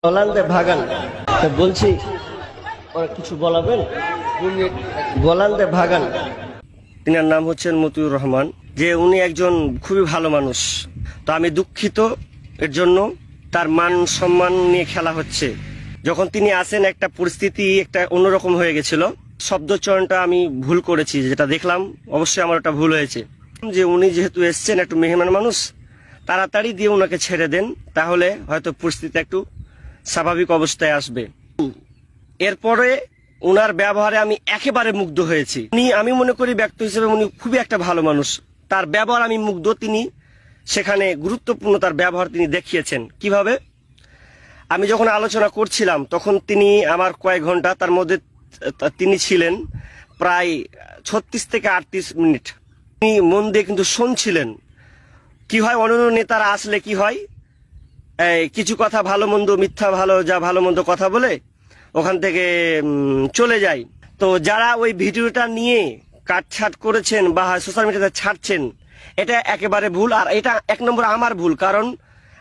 গলান্দে ভাগান তা বলছি ওরা কিছু বলাবেন গলান্দে ভাগান। তিনার নাম হচ্ছেন মতিউর রহমান, যে উনি একজন খুবই ভালো মানুষ। তো আমি দুঃখিত এর জন্য, তার মান সম্মান নিয়ে খেলা হচ্ছে। যখন তিনি আসেন একটা পরিস্থিতি একটা অন্যরকম হয়ে গেছিল, শব্দচয়নটা আমি ভুল করেছি, যেটা দেখলাম অবশ্যই আমার একটা ভুল হয়েছে। যে উনি যেহেতু এসছেন একটু মেহমান মানুষ, তাড়াতাড়ি দিয়ে ওনাকে ছেড়ে দেন, তাহলে হয়তো পরিস্থিতি একটু স্বাভাবিক অবস্থায় আসবে। এরপরে ওনার ব্যবহারে আমি একেবারে মুগ্ধ হয়েছি। আমি মনে করি ব্যক্তি হিসেবে উনি খুবই একটা ভালো মানুষ। তার ব্যবহার আমি মুগ্ধ। তিনি সেখানে গুরুত্বপূর্ণ তার ব্যবহার তিনি দেখিয়েছেন। কিভাবে? আমি যখন আলোচনা করছিলাম তখন তিনি আমার কয়েক ঘন্টা, তার মধ্যে তিনি ছিলেন প্রায় 36 থেকে 38 মিনিট। তিনি মন দিয়ে কিন্তু শুনছিলেন। কি হয়, অন্যান্য নেতারা আসলে কি হয়, কিছু কথা ভালো মন্দ, মিথ্যা ভালো, যা ভালো মন্দ কথা বলে ওখান থেকে চলে যায়। তো যারা ওই ভিডিওটা নিয়ে কাটছাট করেছেন বা সোশ্যাল মিডিয়াতে ছাড়ছেন, এটা একেবারে ভুল। আর এটা এক নম্বর আমার ভুল, কারণ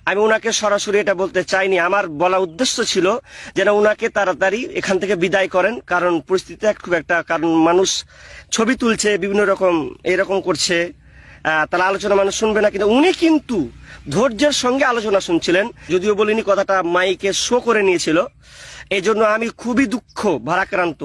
আমি ওনাকে সরাসরি এটা বলতে চাইনি। আমার বলা উদ্দেশ্য ছিল যেন ওনাকে তাড়াতাড়ি এখান থেকে বিদায় করেন, কারণ পরিস্থিতি খুব একটা, কারণ মানুষ ছবি তুলছে, বিভিন্ন রকম এরকম করছে, তাহলে আলোচনা মানুষ শুনবে না। কিন্তু উনি কিন্তু ধৈর্যের সঙ্গে আলোচনা শুনছিলেন, যদিও বলিনি, কথাটা মাইকে শো করে নিয়েছিল। এই জন্য আমি খুবই দুঃখ ভারাক্রান্ত।